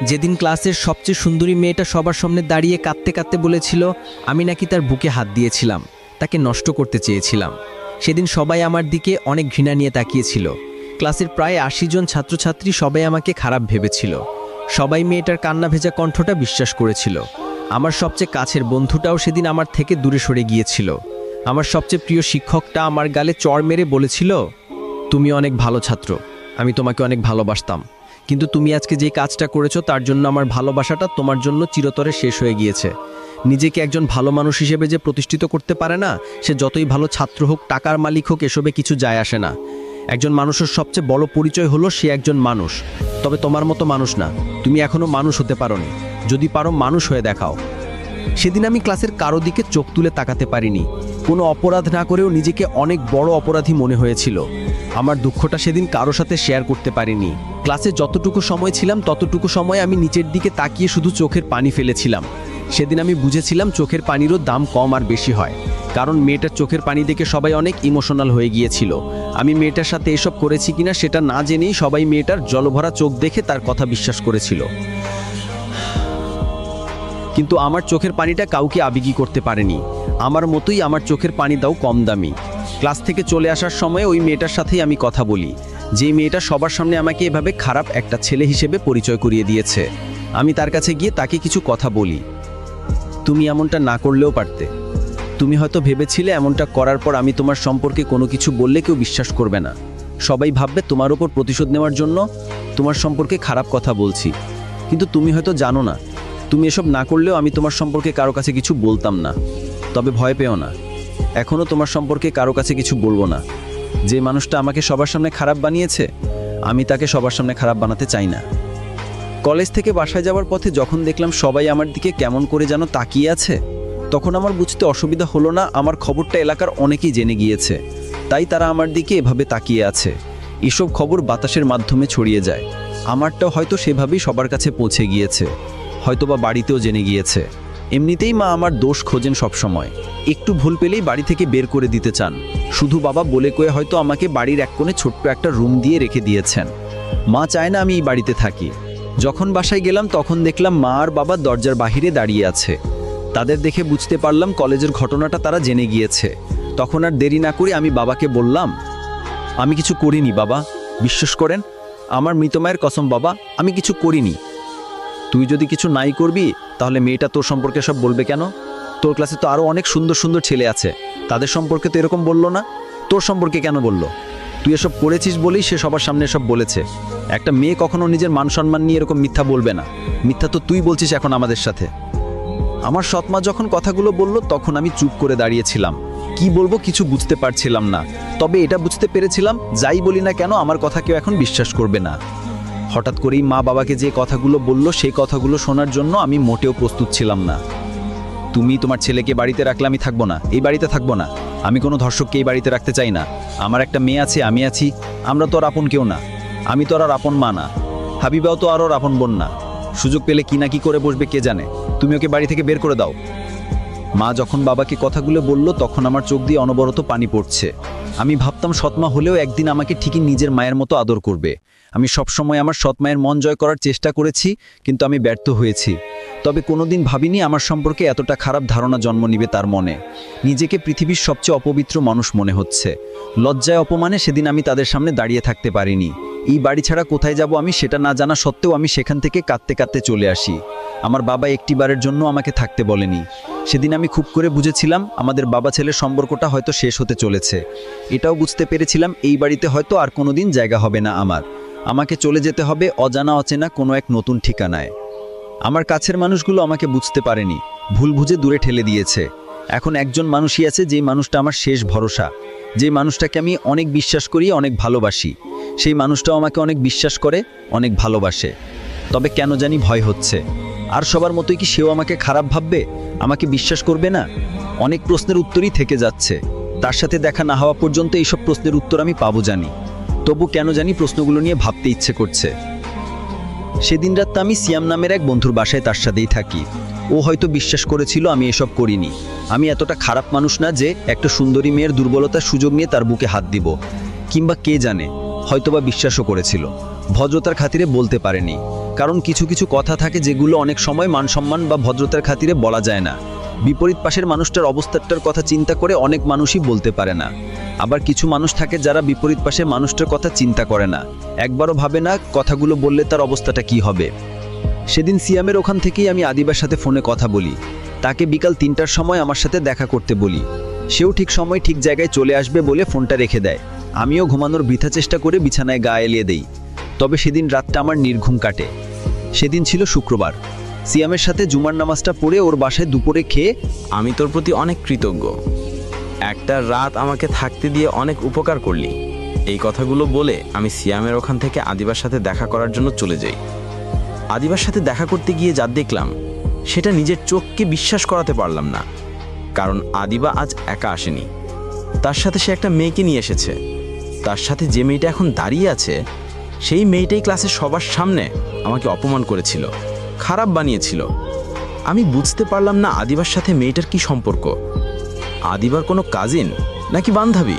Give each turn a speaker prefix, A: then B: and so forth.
A: যেদিন ক্লাসের সবচেয়ে সুন্দরী মেয়েটা সবার সামনে দাঁড়িয়ে কাঁদতে কাঁদতে বলেছিল আমি নাকি তার বুকে হাত দিয়েছিলাম, তাকে নষ্ট করতে চেয়েছিলাম। সেদিন সবাই আমার দিকে অনেক ঘৃণা নিয়ে তাকিয়েছিল। ক্লাসের প্রায় ৮০ জন ছাত্রছাত্রী সবাই আমাকে খারাপ ভেবেছিল। সবাই মেয়েটার কান্না ভেজা কণ্ঠটা বিশ্বাস করেছিল। আমার সবচেয়ে কাছের বন্ধুটাও সেদিন আমার থেকে দূরে সরে গিয়েছিল। আমার সবচেয়ে প্রিয় শিক্ষকটা আমার গালে চড় মেরে বলেছিল, তুমি অনেক ভালো ছাত্র, আমি তোমাকে অনেক ভালোবাসতাম, কিন্তু তুমি আজকে যে কাজটা করেছো তার জন্য আমার ভালোবাসাটা তোমার জন্য চিরতরে শেষ হয়ে গিয়েছে। নিজেকে একজন ভালো মানুষ হিসেবে যে প্রতিষ্ঠিত করতে পারে না, সে যতই ভালো ছাত্র হোক, টাকার মালিক হোক, এসবে কিছু যায় আসে না। একজন মানুষের সবচেয়ে বড় পরিচয় হলো সে একজন মানুষ। তবে তোমার মতো মানুষ না, তুমি এখনো মানুষ হতে পারোনি। যদি পারো মানুষ হয়ে দেখাও। সেদিন আমি ক্লাসের কারো দিকে চোখ তুলে তাকাতে পারিনি। কোনো অপরাধ না করেও নিজেকে অনেক বড় অপরাধী মনে হয়েছিল। আমার দুঃখটা সেদিন কারো সাথে শেয়ার করতে পারিনি। ক্লাসে যতটুকু সময় ছিলাম ততটুকু সময় আমি নিচের দিকে তাকিয়ে শুধু চোখের পানি ফেলেছিলাম। সেদিন আমি বুঝেছিলাম চোখের পানিরও দাম কম আর বেশি হয়, কারণ মেয়েটার চোখের পানি দেখে সবাই অনেক ইমোশনাল হয়ে গিয়েছিল। আমি মেয়েটার সাথে এসব করেছি কিনা সেটা না জেনেই সবাই মেয়েটার জলভরা চোখ দেখে তার কথা বিশ্বাস করেছিল। কিন্তু আমার চোখের পানিটা কাউকে আবেগী করতে পারেনি। আমার মতোই আমার চোখের পানিটাও কম দামি। ক্লাস থেকে চলে আসার সময় ওই মেয়েটার সাথেই আমি কথা বলি, যে মেয়েটা সবার সামনে আমাকে এভাবে খারাপ একটা ছেলে হিসেবে পরিচয় করিয়ে দিয়েছে। আমি তার কাছে গিয়ে তাকে কিছু কথা বলি, তুমি এমনটা না করলেও পারতে। তুমি হয়তো ভেবেছিলে এমনটা করার পর আমি তোমার সম্পর্কে কোনো কিছু বললে কেউ বিশ্বাস করবে না, সবাই ভাববে তোমার উপর প্রতিশোধ নেওয়ার জন্য তোমার সম্পর্কে খারাপ কথা বলছি। কিন্তু তুমি হয়তো জানো না, তুমি এসব না করলেও আমি তোমার সম্পর্কে কারো কাছে কিছু বলতাম না। তবে ভয় পেও না, এখনও তোমার সম্পর্কে কারো কাছে কিছু বলবো না। যে মানুষটা আমাকে সবার সামনে খারাপ বানিয়েছে, আমি তাকে সবার সামনে খারাপ বানাতে চাই না। কলেজ থেকে বাসায় যাওয়ার পথে যখন দেখলাম সবাই আমার দিকে কেমন করে যেন তাকিয়ে আছে, তখন আমার বুঝতে অসুবিধা হলো না আমার খবরটা এলাকার অনেকেই জেনে গিয়েছে, তাই তারা আমার দিকে এভাবে তাকিয়ে আছে। এসব খবর বাতাসের মাধ্যমে ছড়িয়ে যায়। আমারটাও হয়তো সেভাবেই সবার কাছে পৌঁছে গিয়েছে, হয়তোবা বাড়িতেও জেনে গিয়েছে। এমনিতেই মা আমার দোষ খোঁজেন সব সময়, একটু ভুল পেলেই বাড়ি থেকে বের করে দিতে চান। শুধু বাবা বলে কয়ে হয়তো আমাকে বাড়ির এক কোণে ছোট্ট একটা রুম দিয়ে রেখে দিয়েছেন। মা চায় না আমি এই বাড়িতে থাকি। যখন বাসায় গেলাম তখন দেখলাম মা আর বাবা দরজার বাহিরে দাঁড়িয়ে আছে। তাদের দেখে বুঝতে পারলাম কলেজের ঘটনাটা তারা জেনে গিয়েছে। তখন আর দেরি না করে আমি বাবাকে বললাম, আমি কিছু করিনি বাবা, বিশ্বাস করেন, আমার মৃত মায়ের কসম বাবা, আমি কিছু করিনি। তুই যদি কিছু নাই করবি তাহলে মেয়েটা তোর সম্পর্কে সব বলবে কেন? তোর ক্লাসে তো আরও অনেক সুন্দর সুন্দর ছেলে আছে, তাদের সম্পর্কে তো এরকম বললো না, তোর সম্পর্কে কেন বললো? তুই এসব করেছিস বলেই সে সবার সামনে এসব বলেছে। একটা মেয়ে কখনো নিজের মান সম্মান নিয়ে এরকম মিথ্যা বলবে না। মিথ্যা তো তুই বলছিস এখন আমাদের সাথে। আমার সৎমা যখন কথাগুলো বলল তখন আমি চুপ করে দাঁড়িয়েছিলাম। কি বলবো কিছু বুঝতে পারছিলাম না। তবে এটা বুঝতে পেরেছিলাম, যাই বলি না কেন আমার কথা কেউ এখন বিশ্বাস করবে না। হঠাৎ করেই মা বাবাকে যে কথাগুলো বলল সেই কথাগুলো শোনার জন্য আমি মোটেও প্রস্তুত ছিলাম না। তুমি তোমার ছেলেকে বাড়িতে রাখলে আমি থাকবো না, এই বাড়িতে থাকবো না। আমি কোনো ধর্ষককে এই বাড়িতে রাখতে চাই না। আমার একটা মেয়ে আছে, আমি আছি, আমরা তো আর আপন কেউ না। আমি তো আর আপন মা না, হাবিবাও তো আর ওর আপন বোন না। সুযোগ পেলে কি না কি করে বসবে কে জানে। তুমি ওকে বাড়ি থেকে বের করে দাও। মা যখন বাবাকে কথাগুলো বলল তখন আমার চোখ দিয়ে অনবরত পানি পড়ছে। আমি ভাবতাম সৎমা হলেও একদিন আমাকে ঠিকই নিজের মায়ের মতো আদর করবে। আমি সবসময় আমার সৎ মায়ের মন জয় করার চেষ্টা করেছি, কিন্তু আমি ব্যর্থ হয়েছি। তবে কোনোদিন ভাবিনি আমার সম্পর্কে এতটা খারাপ ধারণা জন্ম নিবে তার মনে। নিজেকে পৃথিবীর সবচেয়ে অপবিত্র মানুষ মনে হচ্ছে। লজ্জায় অপমানে সেদিন আমি তাদের সামনে দাঁড়িয়ে থাকতে পারিনি। এই বাড়ি ছাড়া কোথায় যাব আমি সেটা না জানা সত্ত্বেও আমি সেখান থেকে কাঁদতে কাঁদতে চলে আসি। আমার বাবা একটিবারের জন্য আমাকে থাকতে বলেনি। সেদিন আমি খুব করে বুঝেছিলাম আমাদের বাবা ছেলের সম্পর্কটা হয়তো শেষ হতে চলেছে। এটাও বুঝতে পেরেছিলাম এই বাড়িতে হয়তো আর কোনোদিন জায়গা হবে না আমার। আমাকে চলে যেতে হবে অজানা অচেনা কোনো এক নতুন ঠিকানায়। আমার কাছের মানুষগুলো আমাকে বুঝতে পারেনি, ভুল বুঝে দূরে ঠেলে দিয়েছে। এখন একজন মানুষই আছে যেই মানুষটা আমার শেষ ভরসা, যে মানুষটাকে আমি অনেক বিশ্বাস করি, অনেক ভালোবাসি। সেই মানুষটাও আমাকে অনেক বিশ্বাস করে, অনেক ভালোবাসে। তবে কেন জানি ভয় হচ্ছে, আর সবার মতোই কি সেও আমাকে খারাপ ভাববে, আমাকে বিশ্বাস করবে না? অনেক প্রশ্নের উত্তরই থেকে যাচ্ছে। তার সাথে দেখা না হওয়া পর্যন্ত এইসব প্রশ্নের উত্তর আমি পাবো জানি, তবু কেন জানি প্রশ্নগুলো নিয়ে ভাবতে ইচ্ছে করছে। সেদিন রাতটা আমি সিয়াম নামের এক বন্ধুর বাসায় তার সাথেই থাকি। ও হয়তো বিশ্বাস করেছিল আমি এসব করিনি। আমি এতটা খারাপ মানুষ না যে একটা সুন্দরী মেয়ের দুর্বলতার সুযোগ নিয়ে তার বুকে হাত দিব, কিংবা কে জানে হয়তোবা বিশ্বাসও করেছিল, ভদ্রতার খাতিরে বলতে পারেনি। কারণ কিছু কিছু কথা থাকে যেগুলো অনেক সময় মানসম্মান বা ভদ্রতার খাতিরে বলা যায় না। বিপরীত পাশের মানুষটার অবস্থাটার কথা চিন্তা করে অনেক মানুষই বলতে পারে না। আবার কিছু মানুষ থাকে যারা বিপরীত পাশের মানুষটার কথা চিন্তা করে না, একবারও ভাবে না কথাগুলো বললে তার অবস্থাটা কি হবে। সেদিন সিয়ামের ওখান থেকেই আমি আদিবার সাথে ফোনে কথা বলি। তাকে বিকাল 3টার সময় আমার সাথে দেখা করতে বলি। সেও ঠিক সময় ঠিক জায়গায় চলে আসবে বলে ফোনটা রেখে দেয়। আমিও ঘুমানোর বৃথা চেষ্টা করে বিছানায় গা এলিয়ে দেই। তবে সেদিন রাতটা আমার নির্ঘুম কাটে। সেদিন ছিল শুক্রবার। সিয়ামের সাথে জুমার নামাজটা পড়ে ওর বাসায় দুপুরে খেয়ে
B: আমি তোর প্রতি অনেক কৃতজ্ঞ। একটা রাত আমাকে থাকতে দিয়ে অনেক উপকার করলি। এই কথাগুলো বলে আমি সিয়ামের ওখান থেকে আদিবার সাথে দেখা করার জন্য চলে যাই। আদিবার সাথে দেখা করতে গিয়ে যা দেখলাম সেটা নিজের চোখকে বিশ্বাস করাতে পারলাম না। কারণ আদিবা আজ একা আসেনি, তার সাথে সে একটা মেয়েকে নিয়ে এসেছে। তার সাথে যে মেয়েটা এখন দাঁড়িয়ে আছে সেই মেয়েটাই ক্লাসের সবার সামনে আমাকে অপমান করেছিল, খারাপ বানিয়েছিল। আমি বুঝতে পারলাম না আদিবার সাথে মেয়েটার কি সম্পর্ক। আদিবার কোনো কাজিন নাকি বান্ধবী?